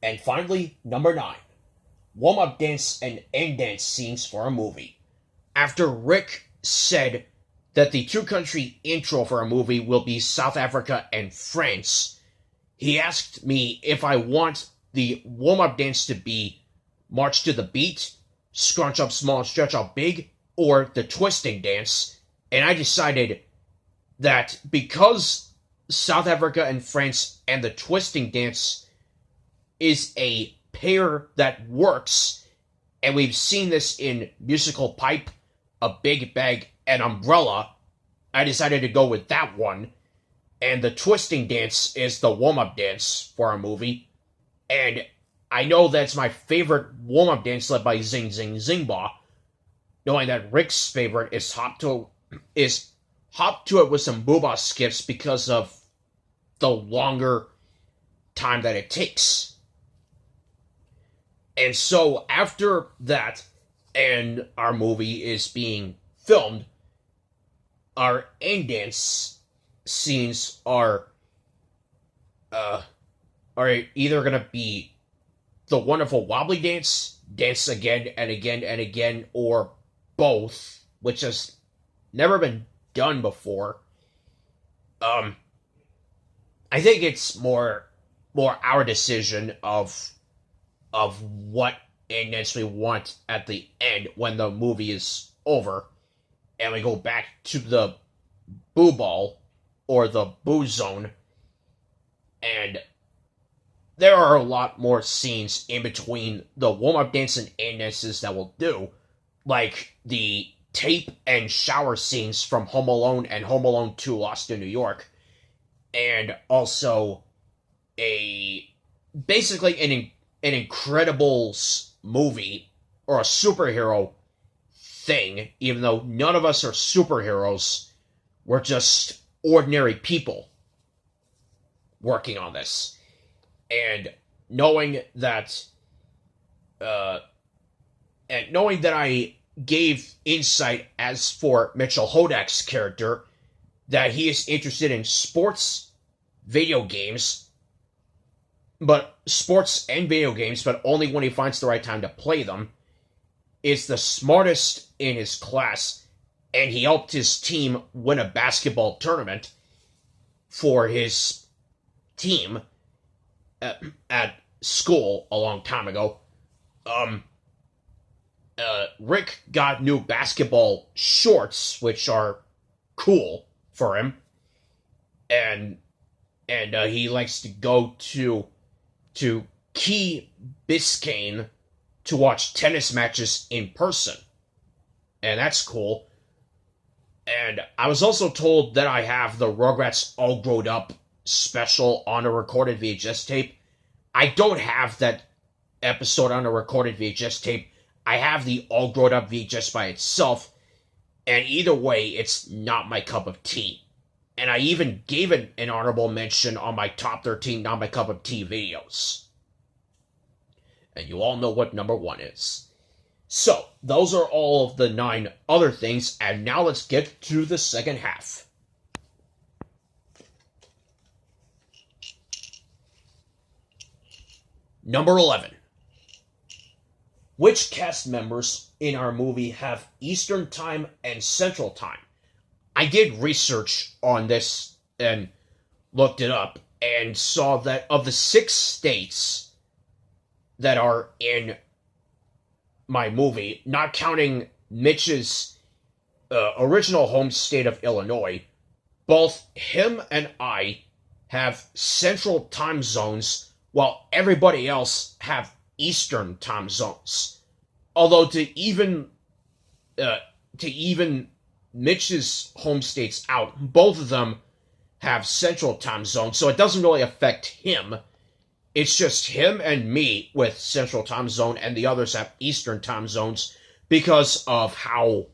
And finally, number 9. Warm-up dance and end dance scenes for a movie. After Rick said that the two-country intro for a movie will be South Africa and France, he asked me if I want the warm-up dance to be March to the Beat, Scrunch Up Small and Stretch Out Big, or the Twisting Dance, and I decided that because South Africa and France and the Twisting Dance is a pair that works, and we've seen this in Musical Pipe, A Big Bag, and Umbrella, I decided to go with that one. And the Twisting Dance is the warm-up dance for a movie. And I know that's my favorite warm-up dance led by Zing Zing Zingba, knowing that Rick's favorite is Hop to It with some Bubba skips because of the longer time that it takes. And so after that, and our movie is being filmed, our end dance scenes are either going to be the wonderful wobbly dance, dance again and again and again, or both, which has never been done before. I think it's more our decision of what end dance we want at the end when the movie is over, and we go back to the boo ball or the boo zone, and there are a lot more scenes in between the warm-up dance and end dances that we'll do, like the tape and shower scenes from Home Alone and Home Alone 2 Lost in New York, and also basically an Incredibles movie, or a superhero thing, even though none of us are superheroes. We're just ordinary people working on this. And knowing that I gave insight as for Mitchell Hodak's character, that he is interested in sports and video games, but only when he finds the right time to play them, is the smartest in his class, and he helped his team win a basketball tournament for his team at school a long time ago. Rick got new basketball shorts, which are cool for him, and he likes to go to Key Biscayne to watch tennis matches in person, and that's cool. And I was also told that I have the Rugrats All Growed Up special on a recorded VHS tape. I don't have that episode on a recorded VHS tape. I have the All Growed Up VHS by itself, and either way, it's not my cup of tea. And I even gave it an honorable mention on my top 13 not my cup of tea videos. And you all know what number 1 is. So, those are all of the 9 other things, and now let's get to the second half. Number 11. Which cast members in our movie have Eastern Time and Central Time? I did research on this and looked it up and saw that of the 6 states that are in my movie, not counting Mitch's original home state of Illinois, both him and I have Central Time zones, while everybody else have Eastern Time zones. Although to even Mitch's home states out, both of them have Central Time zones, so it doesn't really affect him. It's just him and me with Central Time Zone, and the others have Eastern Time Zones because of how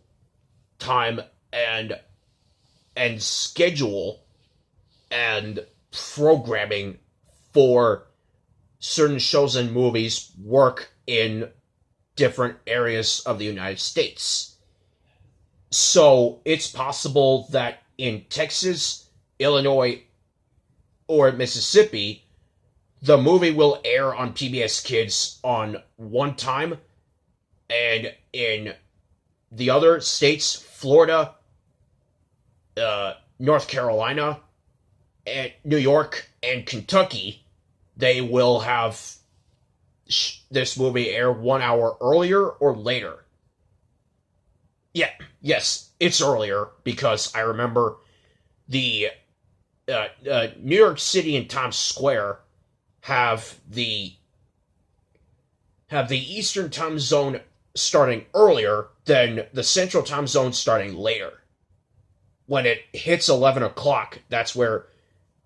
time and schedule and programming for certain shows and movies work in different areas of the United States. So it's possible that in Texas, Illinois, or Mississippi, the movie will air on PBS Kids on one time, and in the other states, Florida, North Carolina, and New York, and Kentucky, they will have this movie air 1 hour earlier or later. Yeah, yes, it's earlier because I remember the New York City and Times Square have the Eastern time zone starting earlier than the Central time zone starting later. When it hits 11 o'clock, that's where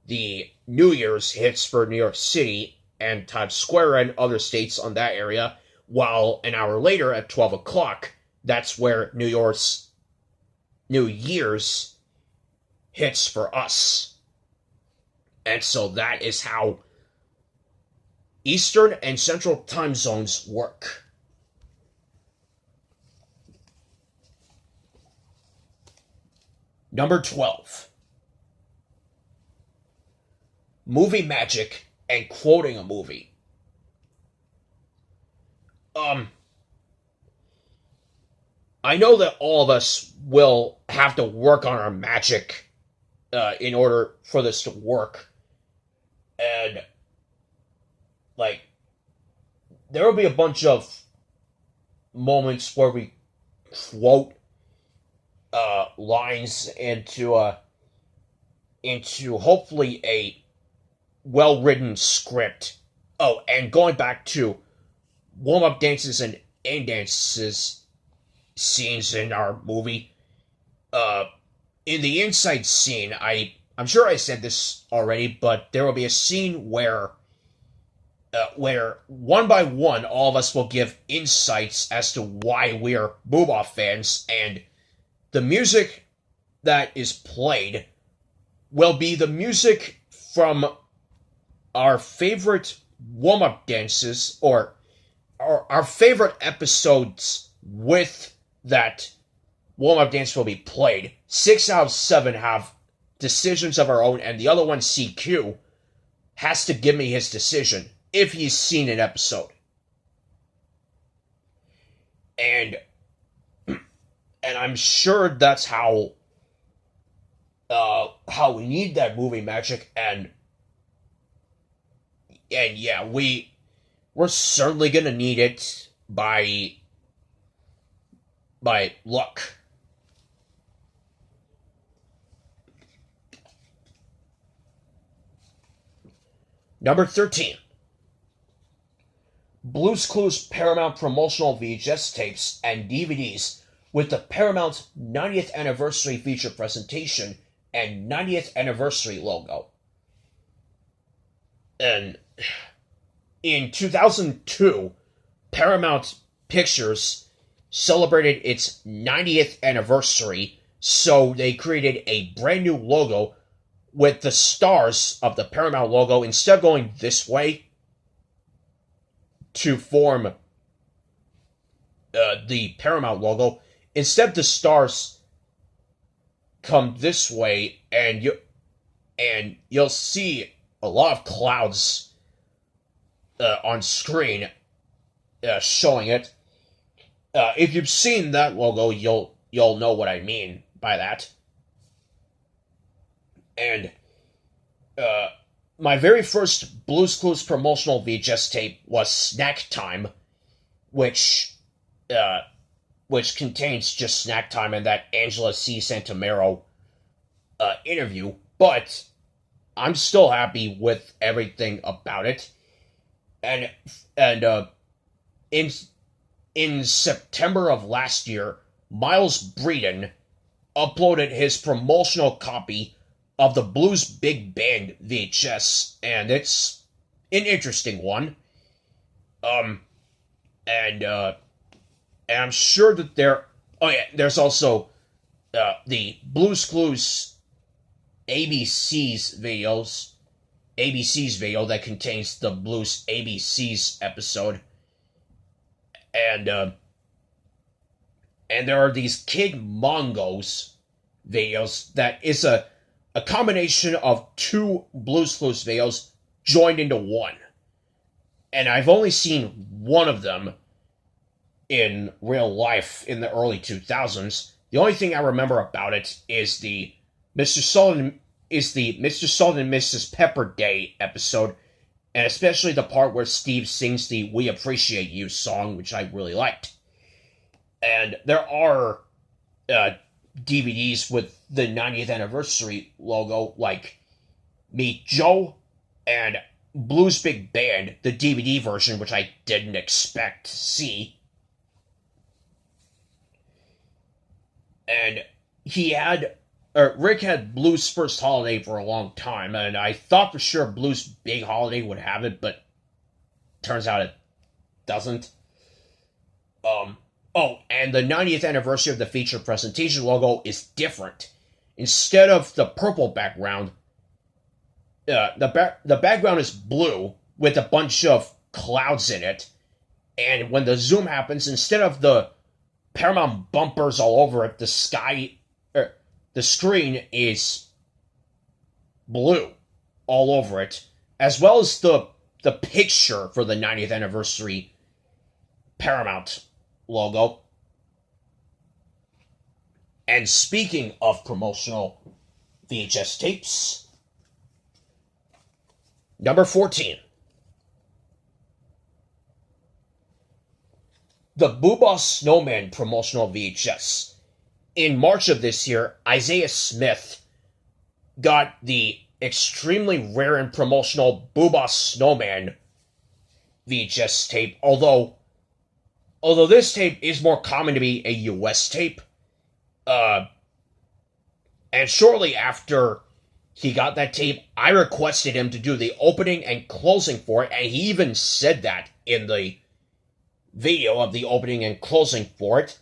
the New Year's hits for New York City and Times Square and other states on that area, while an hour later at 12 o'clock, that's where New Year's hits for us. And so that is how Eastern and Central time zones work. Number 12. Movie magic and quoting a movie. I know that all of us will have to work on our magic in order for this to work. And, like, there will be a bunch of moments where we quote lines into hopefully a well-written script. Oh, and going back to warm-up dances and end dances scenes in our movie. In the inside scene, I'm sure I said this already, but there will be a scene where one by one, all of us will give insights as to why we're Bubba fans, and the music that is played will be the music from our favorite warm-up dances, or our favorite episodes with that warm-up dance will be played. 6 out of 7 have decisions of our own, and the other one, CQ, has to give me his decision if he's seen an episode. And I'm sure that's how we need that movie magic, and yeah, we're certainly gonna need it by luck. Number 13. Blue's Clues Paramount promotional VHS tapes and DVDs with the Paramount 90th anniversary feature presentation and 90th anniversary logo. And in 2002, Paramount Pictures celebrated its 90th anniversary, so they created a brand new logo with the stars of the Paramount logo. Instead of going this way to form the Paramount logo, instead the stars come this way, and you'll see a lot of clouds on screen showing it. If you've seen that logo, you'll know what I mean by that. And my very first Blue's Clues promotional VHS tape was Snack Time, which contains just Snack Time and that Angela C. Santamero interview. But I'm still happy with everything about it. And in September of last year, Miles Breeden uploaded his promotional copy of the Blues Big Band VHS, and it's an interesting one. And I'm sure that there's also the Blues Clues ABC's video that contains the Blues ABC's episode. And there are these Kid Mongos videos that is a combination of two Blues Clues videos joined into one. and I've only seen one of them in real life in the early 2000s. The only thing I remember about it is the Mr. Sullivan and Mrs. Pepper Day episode, and especially the part where Steve sings the "We Appreciate You" song, which I really liked. And there are DVDs with the 90th anniversary logo, like Meet Joe and Blues Big Band, the DVD version, which I didn't expect to see. And Rick had Blues First Holiday for a long time, and I thought for sure Blues Big Holiday would have it, but turns out it doesn't. And the 90th anniversary of the feature presentation logo is different. Instead of the purple background, the background is blue with a bunch of clouds in it, and when the zoom happens, instead of the Paramount bumpers all over it, the screen is blue all over it, as well as the picture for the 90th anniversary Paramount logo. And speaking of promotional VHS tapes, number 14. The Bubba Snowman promotional VHS. In March of this year, Isaiah Smith got the extremely rare and promotional Bubba Snowman VHS tape, although this tape is more common to be a US tape. And shortly after he got that tape, I requested him to do the opening and closing for it, and he even said that in the video of the opening and closing for it.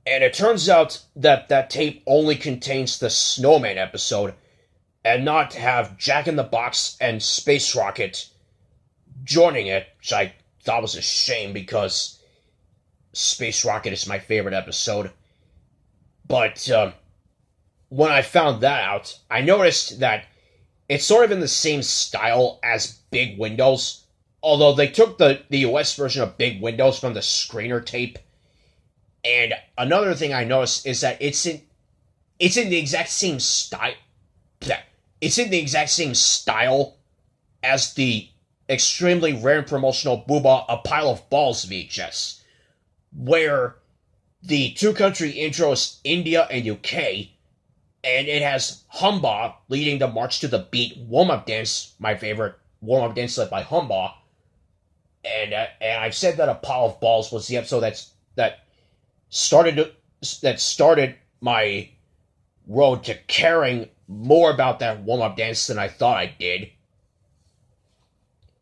And it turns out that that tape only contains the Snowman episode, and not have Jack in the Box and Space Rocket joining it, which I thought was a shame because Space Rocket is my favorite episode. But when I found that out, I noticed that it's sort of in the same style as Big Windows, although they took the US version of Big Windows from the screener tape. And another thing I noticed is that it's in the exact same style. It's in the exact same style as the extremely rare and promotional Bubba A Pile of Balls VHS, where the two-country intro is India and UK, and it has Humba leading the March to the Beat warm-up dance, my favorite warm-up dance led by Humba. And I've said that A Pile of Balls was the episode that started my road to caring more about that warm-up dance than I thought I did.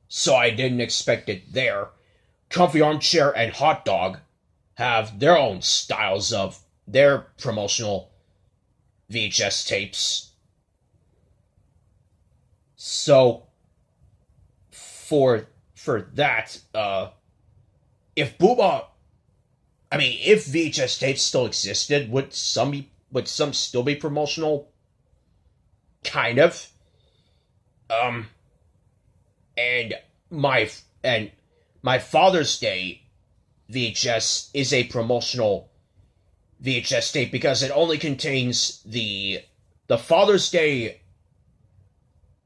So I didn't expect it there. Comfy Armchair and Hot Dog have their own styles of their promotional VHS tapes. So for that, if VHS tapes still existed, would some still be promotional? Kind of. And my Father's Day VHS is a promotional VHS tape because it only contains the Father's Day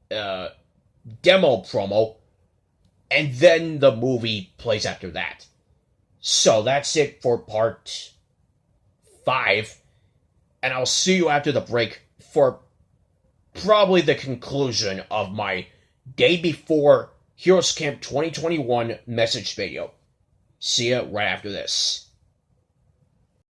demo promo, and then the movie plays after that. So that's it for part 5, and I'll see you after the break for probably the conclusion of my Day Before Heroes Camp 2021 message video. See ya right after this.